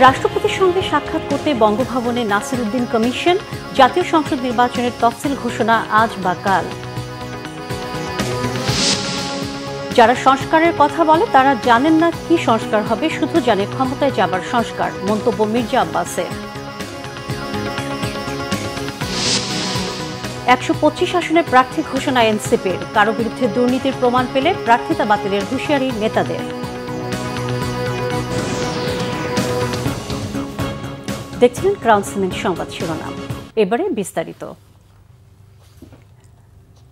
রাষ্ট্রপতির সঙ্গে সাক্ষাৎ করতে বঙ্গভবনে নাসির উদ্দিন কমিশন। জাতীয় সংসদ নির্বাচনের তফসিল ঘোষণা আজ বা কাল। যারা সংস্কারের কথা বলে তারা জানেন না কি সংস্কার হবে, শুধু জানে ক্ষমতায় যাবার সংস্কার, মন্তব্য মির্জা আব্বাসের। ১২৫ আসনের প্রার্থী ঘোষণা এনসিপির। কারো বিরুদ্ধে দুর্নীতির প্রমাণ পেলে প্রার্থিতা বাতিলের হুঁশিয়ারি নেতাদের। দেখছিলেন ক্রাউন সিমেন্ট সংবাদ শিরোনাম, এবারে বিস্তারিত।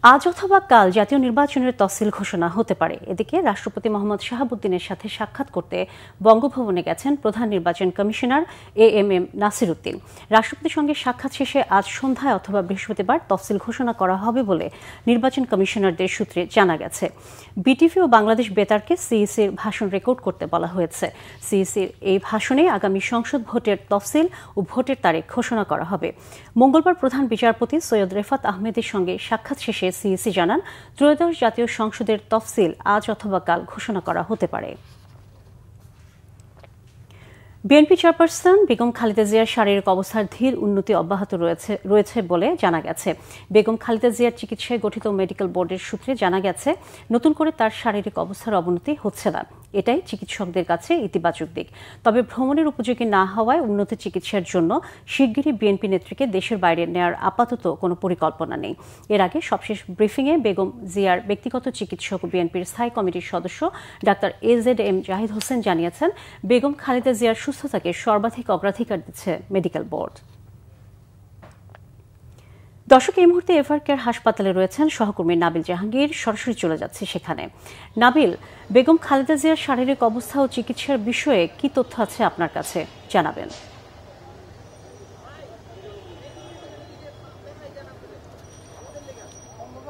আজ অথবা কাল জাতীয় নির্বাচনের তফসিল ঘোষণা হতে পারে। এদিকে রাষ্ট্রপতি মোহাম্মদ শাহাবুদ্দিনের সাথে সাক্ষাৎ করতে বঙ্গভবনে গেছেন প্রধান নির্বাচন কমিশনার এএমএম নাসির উদ্দিন। রাষ্ট্রপতির সঙ্গে সাক্ষাৎ শেষে আজ সন্ধ্যায় অথবা বৃহস্পতিবার তফসিল ঘোষণা করা হবে বলে নির্বাচন কমিশনারদের সূত্রে জানা গেছে। বিটিভি ও বাংলাদেশ বেতারকে সিইসির ভাষণ রেকর্ড করতে বলা হয়েছে। সিইসির এই ভাষণে আগামী সংসদ ভোটের তফসিল ও ভোটের তারিখ ঘোষণা করা হবে। মঙ্গলবার প্রধান বিচারপতি সৈয়দ রেফাত আহমেদের সঙ্গে সাক্ষাৎ শেষে সিইসি জানান, ত্রয়োদশ জাতীয় সংসদের তফসিল আজ অথবা কাল ঘোষণা করা হতে পারে। বিএনপি চেয়ারপারসন বেগম খালেদা জিয়ার শারীরিক অবস্থার ধীর উন্নতি অব্যাহত রয়েছে বলে জানা গেছে। বেগম খালেদা জিয়ার চিকিৎসায় গঠিত মেডিকেল বোর্ডের সূত্রে জানা গেছে, নতুন করে তার শারীরিক অবস্থার অবনতি হচ্ছে না। এটাই চিকিৎসকদের কাছে ইতিবাচক দিক। তবে ভ্রমণের উপযোগী না হওয়ায় উন্নত চিকিৎসার জন্য শিগগিরই বিএনপি নেত্রীকে দেশের বাইরে নেওয়ার আপাতত কোনো পরিকল্পনা নেই। এর আগে সবশেষ ব্রিফিংয়ে বেগম জিয়ার ব্যক্তিগত চিকিৎসক বিএনপির স্থায়ী কমিটির সদস্য ডাক্তার এজেডএম জাহিদ হোসেন জানিয়েছেন, বেগম খালেদা জিয়ার সুস্থতাকে সর্বাধিক অগ্রাধিকার দিচ্ছে মেডিকেল বোর্ড। দর্শক, এই মুহূর্তে এভারকেয়ার হাসপাতালে রয়েছেন সহকর্মী নাবিল জাহাঙ্গীর। সরাসরি চলে যাচ্ছে সেখানে। নাবিল, বেগম খালেদা জিয়ার শারীরিক অবস্থা ও চিকিৎসার বিষয়ে কি তথ্য আছে আপনার কাছে, জানাবেন।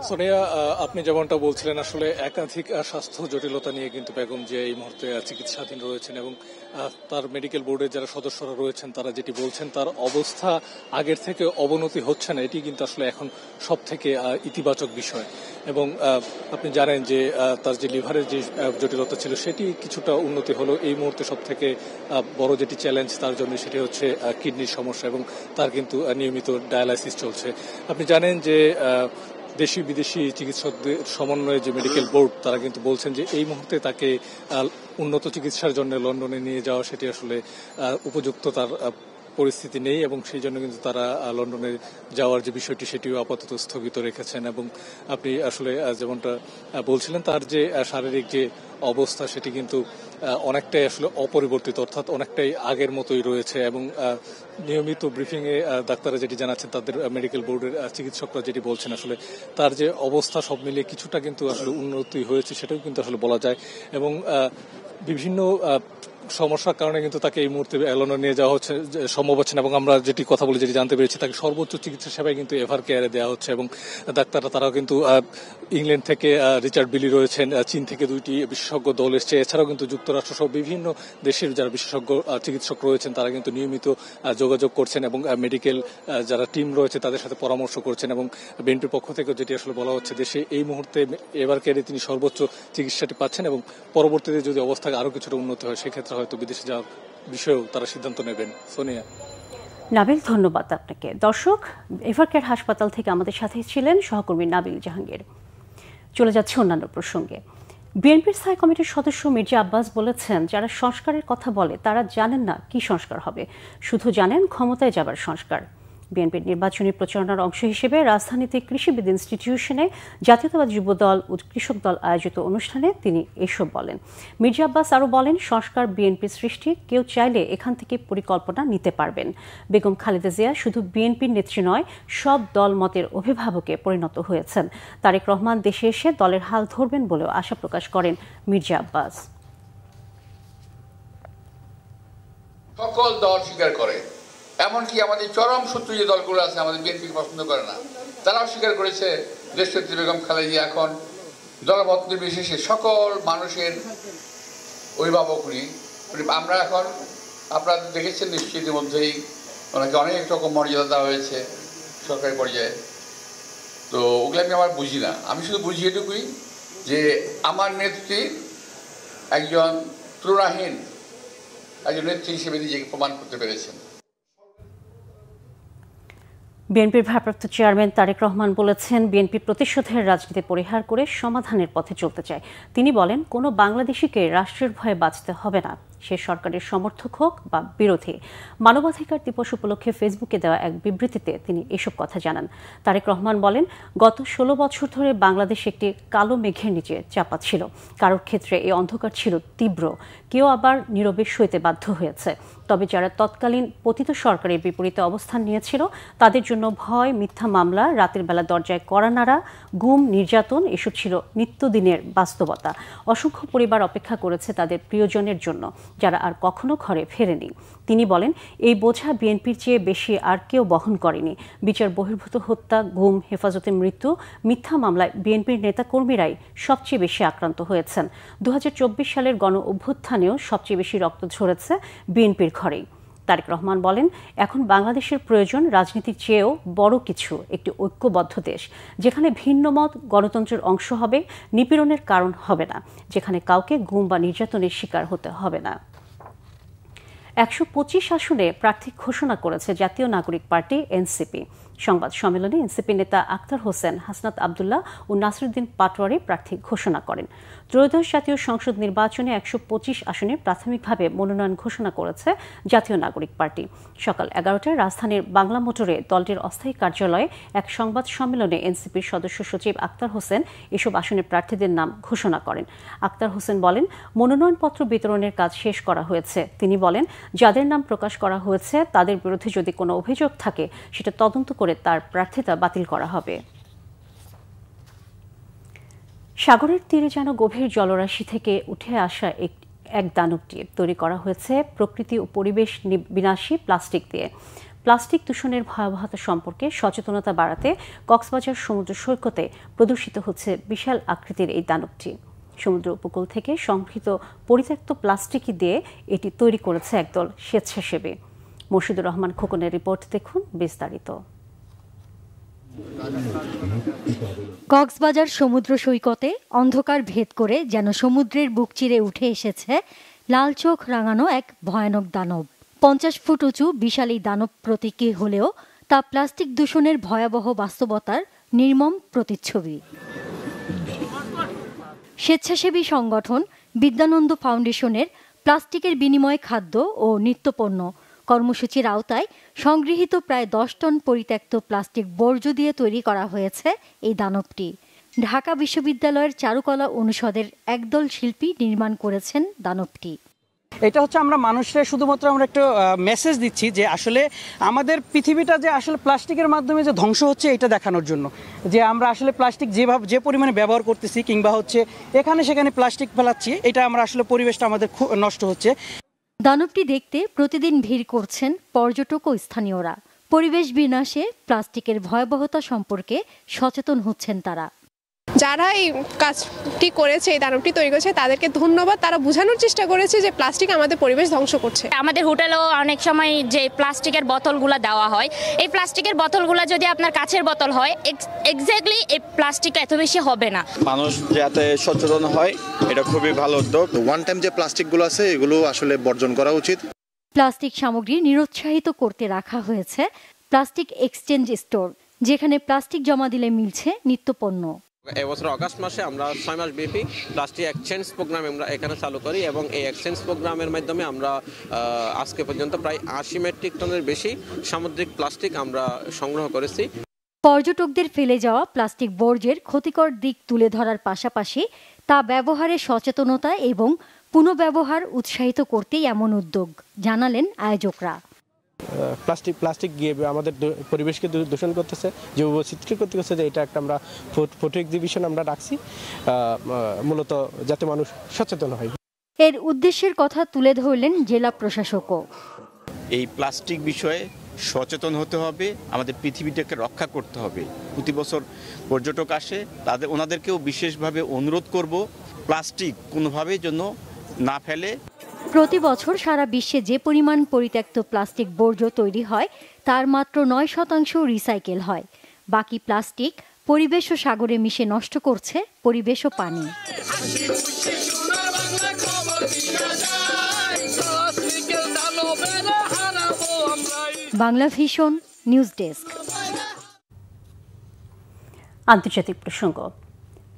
সোনিয়া, আপনি যেমনটা বলছিলেন, আসলে একাধিক স্বাস্থ্য জটিলতা নিয়ে কিন্তু বেগম জিয়া এই মুহূর্তে চিকিৎসাধীন রয়েছেন এবং তার মেডিকেল বোর্ডের যারা সদস্যরা রয়েছেন তারা যেটি বলছেন, তার অবস্থা আগের থেকে অবনতি হচ্ছে না। এটি কিন্তু আসলে এখন সব থেকে ইতিবাচক বিষয়। এবং আপনি জানেন যে তার যে লিভারের যে জটিলতা ছিল সেটি কিছুটা উন্নতি হলো। এই মুহূর্তে সব থেকে বড় যেটি চ্যালেঞ্জ তার জন্য সেটি হচ্ছে কিডনির সমস্যা এবং তার কিন্তু নিয়মিত ডায়ালাইসিস চলছে। আপনি জানেন যে দেশি বিদেশি চিকিৎসকদের সমন্বয়ে যে মেডিকেল বোর্ড তারা কিন্তু বলছেন যে এই মুহূর্তে তাকে উন্নত চিকিৎসার জন্য লন্ডনে নিয়ে যাওয়া সেটি আসলে উপযুক্ত তার পরিস্থিতি নেই এবং সেই জন্য কিন্তু তারা লন্ডনে যাওয়ার যে বিষয়টি সেটিও আপাতত স্থগিত রেখেছেন। এবং আপনি আসলে যেমনটা বলছিলেন, তার যে শারীরিক যে অবস্থা সেটি কিন্তু অনেকটাই আসলে অপরিবর্তিত, অর্থাৎ অনেকটাই আগের মতোই রয়েছে। এবং নিয়মিত ব্রিফিংয়ে ডাক্তাররা যেটি জানাচ্ছেন, তাদের মেডিকেল বোর্ডের চিকিৎসকরা যেটি বলছেন, আসলে তার যে অবস্থা সব মিলিয়ে কিছুটা কিন্তু আসলে উন্নতি হয়েছে সেটাও কিন্তু আসলে বলা যায়। এবং বিভিন্ন সমস্যার কারণে কিন্তু তাকে এই মুহূর্তে লন্ডনে নিয়ে যাওয়া হচ্ছে সম্ভব হচ্ছে না। এবং আমরা যেটি কথা বলে যেটি জানতে পেরেছি, তাকে সর্বোচ্চ চিকিৎসা সেবাই কিন্তু এভারকেয়ারে দেওয়া হচ্ছে। এবং ডাক্তাররা তারাও কিন্তু ইংল্যান্ড থেকে রিচার্ড বিলি রয়েছেন, চীন থেকে 2টি বিশেষজ্ঞ দল এসছে, এছাড়াও কিন্তু যুক্তরাষ্ট্র সহ বিভিন্ন দেশের যারা বিশেষজ্ঞ চিকিৎসক রয়েছেন তারা কিন্তু নিয়মিত যোগাযোগ করছেন এবং মেডিকেল যারা টিম রয়েছে তাদের সাথে পরামর্শ করছেন। এবং বিএনপির পক্ষ থেকে যেটি আসলে বলা হচ্ছে, দেশে এই মুহূর্তে এভারকেয়ারে তিনি সর্বোচ্চ চিকিৎসাটি পাচ্ছেন এবং পরবর্তীতে যদি অবস্থা আরও কিছুটা উন্নতি হয় সেক্ষেত্রে হয়তো বিদেশে যাওয়ার বিষয়েও তারা সিদ্ধান্ত নেবেন। সোনিয়া। নাবিল, ধন্যবাদ আপনাকে। দর্শক, এভারকেয়ার হাসপাতাল থেকে আমাদের সাথে ছিলেন সহকর্মী নাবিল জাহাঙ্গীর। চলে যাচ্ছে অন্যান্য প্রসঙ্গে। বিএনপির স্থায়ী কমিটির সদস্য মির্জা আব্বাস বলেছেন, যারা সংস্কারের কথা বলে তারা জানেন না কি সংস্কার হবে, শুধু জানেন ক্ষমতায় যাবার সংস্কার। বিএনপির নির্বাচনী প্রচারণার অংশ হিসেবে রাজধানীতে কৃষিবিদ ইনস্টিটিউশনে জাতীয়তাবাদী যুব দল ও কৃষক দল আয়োজিত অনুষ্ঠানে তিনি এসব বলেন। মির্জা আব্বাস আরও বলেন, সংস্কার বিএনপির সৃষ্টি, কেউ চাইলে এখান থেকে পরিকল্পনা নিতে পারবেন। বেগম খালেদা জিয়া শুধু বিএনপির নেত্রী নয়, সব দল মতের অভিভাবকে পরিণত হয়েছেন। তারেক রহমান দেশে এসে দলের হাল ধরবেন বলেও আশা প্রকাশ করেন মির্জা আব্বাস। সকল দল স্বীকার করে, এমনকি আমাদের চরম শত্রু যে দলগুলো আছে আমাদের বিএনপিকে পছন্দ করে না, তারাও স্বীকার করেছে দেশনেত্রী বেগম খালেদা জিয়া এখন দলমত নির্বিশেষে সকল মানুষের অভিভাবক উনি। আমরা এখন আপনারা দেখেছেন নিশ্চয়ই ইতিমধ্যেই ওনাকে অনেক রকম মর্যাদা দেওয়া হয়েছে সরকারি পর্যায়ে। তো ওগুলো আমি আমার বুঝি না, আমি শুধু বুঝি এটুকুই যে আমার নেত্রী একজন তুলনাহীন একজন নেত্রী হিসেবে নিজেকে প্রমাণ করতে পেরেছেন। বিএনপির ভারপ্রাপ্ত চেয়ারম্যান তারেক রহমান বলেছেন, বিএনপি প্রতিশোধের রাজনীতি পরিহার করে সমাধানের পথে চলতে চায়। তিনি বলেন, কোনো বাংলাদেশিকে রাষ্ট্রের ভয়ে বাঁচতে হবে না, সে সরকারের সমর্থক হোক বা বিরোধী। মানবাধিকার দিবস উপলক্ষে ফেসবুকে দেওয়া এক বিবৃতিতে তিনি এসব কথা জানান। তারেক রহমান বলেন, গত 16 বছর ধরে বাংলাদেশ একটি কালো মেঘের নিচে চাপা ছিল। কারোর ক্ষেত্রে এই অন্ধকার ছিল তীব্র, কেউ আবার নীরবে সইতে বাধ্য হয়েছে। তবে যারা তৎকালীন পতিত সরকারের বিপরীতে অবস্থান নিয়েছিল, তাদের জন্য ভয়, মিথ্যা মামলা, রাতের বেলা দরজায় কড়া নাড়া, গুম, নির্যাতন এসব ছিল নিত্যদিনের বাস্তবতা। অসংখ্য পরিবার অপেক্ষা করেছে তাদের প্রিয়জনের জন্য, যারা আর কখনো ঘরে ফেরেনি। তিনি বলেন, এই বোঝা বিএনপির চেয়ে বেশি আর কেউ বহন করেনি। বিচার বহির্ভূত হত্যা, গুম, হেফাজতে মৃত্যু, মিথ্যা মামলায় বিএনপির নেতাকর্মীরাই সবচেয়ে বেশি আক্রান্ত হয়েছেন। 2024 সালের গণ অভ্যুত্থানেও সবচেয়ে বেশি রক্ত ঝরেছে বিএনপির ঘরেই। তারেক রহমান বলেন, এখন বাংলাদেশের প্রয়োজন রাজনীতির চেয়েও বড় কিছু, একটি ঐক্যবদ্ধ দেশ, যেখানে ভিন্ন মত গণতন্ত্রের অংশ হবে, নিপীড়নের কারণ হবে না, যেখানে কাউকে গুম বা নির্যাতনের শিকার হতে হবে না। 125 আসনে প্রার্থী ঘোষণা করেছে জাতীয় নাগরিক পার্টি এনসিপি। সংবাদ সম্মেলনে এনসিপি নেতা আক্তার হোসেন, হাসনাত আবদুল্লাহ ও নাসিরুদ্দিন পাটোয়ারি প্রার্থী ঘোষণা করেন। ত্রয়োদশ জাতীয় সংসদ নির্বাচনে 125 আসনে প্রাথমিকভাবে মনোনয়ন ঘোষণা করেছে জাতীয় নাগরিক পার্টি। সকাল 11টায় রাজধানীর বাংলা মোটরে দলটির অস্থায়ী কার্যালয়ে এক সংবাদ সম্মেলনে এনসিপির সদস্য সচিব আক্তার হোসেন এসব আসনের প্রার্থীদের নাম ঘোষণা করেন। আক্তার হোসেন বলেন, মনোনয়নপত্র বিতরণের কাজ শেষ করা হয়েছে। তিনি বলেন, যাদের নাম প্রকাশ করা হয়েছে তাদের বিরুদ্ধে যদি কোনো অভিযোগ থাকে, সেটা তদন্ত করে তার প্রার্থিতা বাতিল করা হবে। সাগরের তীরে যেন গভীর জলরাশি থেকে উঠে আসা এক দানবটি তৈরি করা হয়েছে প্রকৃতি ও পরিবেশ বিনাশী প্লাস্টিক দিয়ে। প্লাস্টিক দূষণের ভয়াবহতা সম্পর্কে সচেতনতা বাড়াতে কক্সবাজার সমুদ্র সৈকতে প্রদর্শিত হচ্ছে বিশাল আকৃতির এই দানবটি। সমুদ্র উপকূল থেকে সংগৃহীত পরিত্যক্ত প্লাস্টিক দিয়ে এটি তৈরি করেছে একদল স্বেচ্ছাসেবী। মুর্শিদুর রহমান খোকনের রিপোর্ট দেখুন বিস্তারিত। কক্সবাজার সমুদ্র সৈকতে অন্ধকার ভেদ করে যেন সমুদ্রের বুক চিরে উঠে এসেছে লাল চোখ রাঙানো এক ভয়ানক দানব। 50 ফুট উঁচু বিশাল এই দানব প্রতীকী হলেও তা প্লাস্টিক দূষণের ভয়াবহ বাস্তবতার নির্মম প্রতিচ্ছবি। স্বেচ্ছাসেবী সংগঠন বিদ্যানন্দ ফাউন্ডেশনের প্লাস্টিকের বিনিময়ে খাদ্য ও নিত্যপণ্য কর্মসূচির আওতায় সংগৃহীত প্রায় 10 টন পরিত্যক্ত প্লাস্টিক বর্জ্য দিয়ে তৈরি করা হয়েছে এই দানবটি। ঢাকা বিশ্ববিদ্যালয়ের চারুকলা অনুষদের একদল শিল্পী নির্মাণ করেছেন দানবটি। এটা হচ্ছে আমরা মানুষরা শুধুমাত্র আমরা একটা মেসেজ দিচ্ছি যে আসলে আমাদের পৃথিবীটা যে আসলে প্লাস্টিকের মাধ্যমে যে ধ্বংস হচ্ছে এটা দেখানোর জন্য, যে আমরা আসলে প্লাস্টিক যে পরিমাণে ব্যবহার করতেছি কিংবা হচ্ছে এখানে সেখানে প্লাস্টিক ফেলাচ্ছি, এটা আমরা আসলে পরিবেশটা আমাদের খুব নষ্ট হচ্ছে। দানবটি দেখতে প্রতিদিন ভিড় করছেন পর্যটক ও স্থানীয়রা। পরিবেশ বিনাশে প্লাস্টিকের ভয়াবহতা সম্পর্কে সচেতন হচ্ছেন তারা। যারা এই কাজটি করেছে, এই দানবটি তৈরি করেছে, তাদেরকে ধন্যবাদ। তারা বোঝানোর চেষ্টা করেছে যে প্লাস্টিক আমাদের পরিবেশ ধ্বংস করছে। আমাদের হোটেলেও অনেক সময় যে প্লাস্টিকের বোতলগুলো দেওয়া হয়, এই প্লাস্টিকের বোতলগুলো যদি আপনার কাচের বোতল হয়, এক্স্যাক্টলি এই প্লাস্টিক এত বেশি হবে না। মানুষ যাতে সচেতন হয়, এটা খুবই ভালো উদ্যোগ। ওয়ান টাইম যে প্লাস্টিকগুলো আছে এগুলো আসলে বর্জন করা উচিত। প্লাস্টিক সামগ্রী নিরুৎসাহিত করতে রাখা হয়েছে প্লাস্টিক এক্সচেঞ্জ স্টোর, যেখানে প্লাস্টিক জমা দিলে মিলছে নিত্যপণ্য। এবছর অগাস্ট মাসে আমরা 6 মাস ব্যাপী প্লাস্টিক এক্সচেঞ্জ প্রোগ্রাম আমরা এখানে চালু করি এবং এই এক্সচেঞ্জ প্রোগ্রামের মাধ্যমে আমরা আজকে পর্যন্ত প্রায় 80 মেট্রিক টনের বেশি সামুদ্রিক প্লাস্টিক আমরা সংগ্রহ করেছি। পর্যটকদের ফেলে যাওয়া প্লাস্টিক বর্জ্যের ক্ষতিকর দিক তুলে ধরার পাশাপাশি তা ব্যবহারে সচেতনতা এবং পুনঃব্যবহার উৎসাহিত করতেই এমন উদ্যোগ জানালেন আয়োজকরা। প্লাস্টিক গিয়ে আমাদের পরিবেশকে দূষণ করতেছে, যে বৈচিত্র্য ক্ষতি করছে, যে এটা একটা আমরা ফটো এক্সিবিশন আমরা রাখছি মূলত যাতে মানুষ সচেতন হয়। এর উদ্দেশ্যের কথা তুলে ধরলেন জেলা প্রশাসকও। এই প্লাস্টিক বিষয়ে সচেতন হতে হবে, আমাদের পৃথিবীটাকে রক্ষা করতে হবে। প্রতি বছর পর্যটক আসে, ওনাদেরকেও বিশেষভাবে অনুরোধ করব প্লাস্টিক কোনোভাবেই যেন না ফেলে। প্রতি বছর সারা বিশ্বে যে পরিমাণ পরিত্যক্ত প্লাস্টিক বর্জ্য তৈরি হয় তার মাত্র 9% রিসাইকেল হয়। বাকি প্লাস্টিক পরিবেশ ও সাগরে মিশে নষ্ট করছে পরিবেশ ও পানি। Bangla vision news desk. আন্তর্জাতিক প্রসঙ্গ।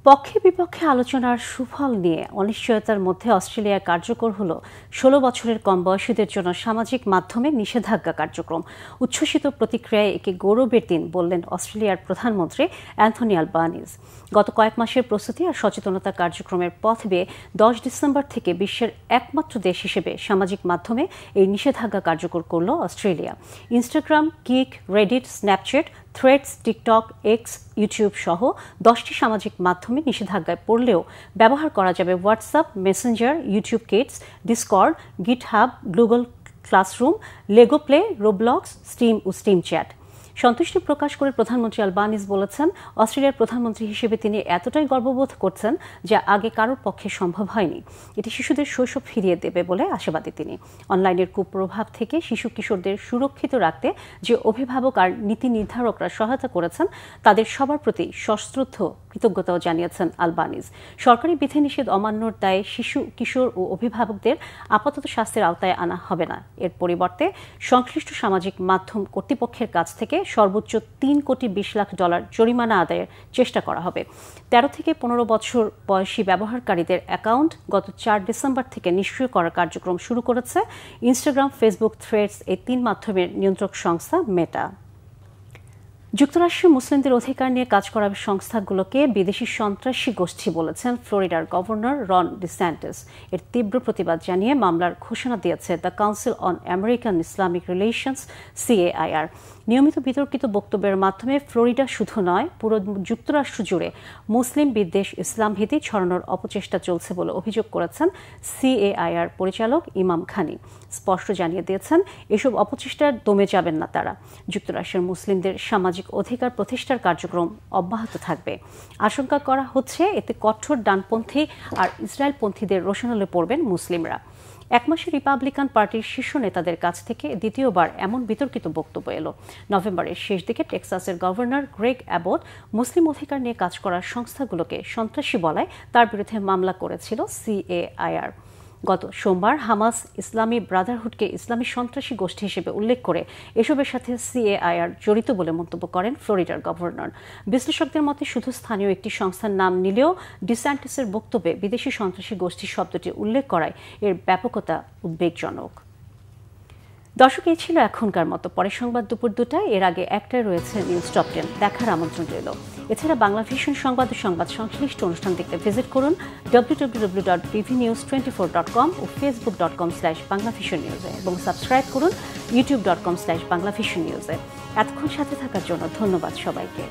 পক্ষে বিপক্ষে আলোচনার সুফল নিয়ে অনিশ্চয়তার মধ্যে অস্ট্রেলিয়ায় কার্যকর হল 16 বছরের কম বয়সীদের জন্য সামাজিক মাধ্যমে নিষেধাজ্ঞা কার্যক্রম। উচ্ছ্বসিত প্রতিক্রিয়ায় একে গৌরবের দিন বললেন অস্ট্রেলিয়ার প্রধানমন্ত্রী অ্যান্থনি আলবানিজ। গত কয়েক মাসের প্রস্তুতি আর সচেতনতা কার্যক্রমের পথ বেয়ে 10 ডিসেম্বর থেকে বিশ্বের একমাত্র দেশ হিসেবে সামাজিক মাধ্যমে এই নিষেধাজ্ঞা কার্যকর করল Australia. Instagram, Kick, Reddit, Snapchat, Threads, TikTok, X, YouTube সহ 10টি সামাজিক মাধ্যমে নিষেধাজ্ঞায় পড়লেও ব্যবহার করা যাবে WhatsApp, Messenger, YouTube Kids, Discord, GitHub, Google Classroom, Lego Play, Roblox, Steam ও স্টিম চ্যাট। সন্তুষ্টি প্রকাশ করে প্রধানমন্ত্রী আলবানিজ বলেছেন, অস্ট্রেলিয়ার প্রধানমন্ত্রী হিসেবে তিনি এতটাই গর্ববোধ করছেন যা আগে কারোর পক্ষে সম্ভব হয়নি। এটি শিশুদের শৈশব ফিরিয়ে দেবে বলে আশাবাদী তিনি। অনলাইনের কুপ্রভাব থেকে শিশু কিশোরদের সুরক্ষিত রাখতে যে অভিভাবক আর নীতি নির্ধারকরা সহায়তা করেছেন তাদের সবার প্রতি সশ্রদ্ধ কৃতজ্ঞতাও জানিয়েছেন আলবানিজ। সরকারি বিধিনিষেধ অমান্যর দায়ে শিশু, কিশোর ও অভিভাবকদের আপাতত শাস্তির আওতায় আনা হবে না। এর পরিবর্তে সংশ্লিষ্ট সামাজিক মাধ্যম কর্তৃপক্ষের কাছ থেকে সর্বোচ্চ $3 কোটি 20 লাখ জরিমানা আদায়ের চেষ্টা করা হবে। 13 থেকে 15 বছর বয়সী ব্যবহারকারীদের অ্যাকাউন্ট গত 4 ডিসেম্বর থেকে নিষ্ক্রিয় করার কার্যক্রম শুরু করেছে ইনস্টাগ্রাম, ফেসবুক, থ্রেডস এই 3 মাধ্যমের নিয়ন্ত্রক সংস্থা মেটা। যুক্তরাষ্ট্রে মুসলিমদের অধিকার নিয়ে কাজ করা সংস্থাগুলোকে বিদেশি সন্ত্রাসী গোষ্ঠী বলেছেন ফ্লোরিডার গভর্নর রন ডিস্যান্টিস। এর তীব্র প্রতিবাদ জানিয়ে মামলার ঘোষণা দিয়েছে the council on American Islamic relations, CAIR। নিয়মিত বিতর্কিত বক্তব্যের মাধ্যমে ফ্লোরিডা শুধু নয়, পুরো যুক্তরাষ্ট্র জুড়ে মুসলিম বিদ্বেষ, ইসলাম ভীতি ছড়ানোর অপচেষ্টা চলছে বলে অভিযোগ করেছেন CAIR পরিচালক ইমাম খানি। স্পষ্ট জানিয়ে দিয়েছেন, এসব অপচেষ্টার দমে যাবেন না তারা। যুক্তরাষ্ট্রের মুসলিমদের সামাজিক অধিকার প্রতিষ্ঠার কার্যক্রম অব্যাহত থাকবে। আশঙ্কা করা হচ্ছে এতে কঠোর ডানপন্থী আর ইসরায়েলপন্থীদের রোষানলে পড়বেন মুসলিমরা। এক মাসে রিপাবলিকান পার্টির শীর্ষ নেতাদের কাছ থেকে দ্বিতীয়বার এমন বিতর্কিত বক্তব্য এলো। নভেম্বরের শেষ দিকে টেক্সাসের গভর্নর গ্রেগ অ্যাবট মুসলিম অধিকার নিয়ে কাজ করার সংস্থাগুলোকে সন্ত্রাসী বলায় তার বিরুদ্ধে মামলা করেছিল CAIR। গত সোমবার হামাস ইসলামী ব্রাদারহুডকে ইসলামী সন্ত্রাসী গোষ্ঠী হিসেবে উল্লেখ করে এসবের সাথে CAIR জড়িত বলে মন্তব্য করেন ফ্লোরিডার গভর্নর। বিশ্লেষকদের মতে শুধু স্থানীয় একটি সংস্থার নাম নিলেও ডিস্যান্টিসের বক্তব্যে বিদেশি সন্ত্রাসী গোষ্ঠী শব্দটি উল্লেখ করায় এর ব্যাপকতা উদ্বেগজনক। দর্শক, এই ছিল এখনকার মতো। পরের সংবাদ দুপুর 2টায়, এর আগে 1টায় রয়েছে নিউজ টপ 10। দেখার আমন্ত্রণ রইল। এছাড়া বাংলা ভিশন সংবাদ ও সংবাদ সংশ্লিষ্ট অনুষ্ঠান দেখতে ভিজিট করুন www.bvnews24.com ও facebook.com/banglavisionnews এবং সাবস্ক্রাইব করুন youtube.com/banglavisionnews। এতক্ষণ সাথে থাকার জন্য ধন্যবাদ সবাইকে।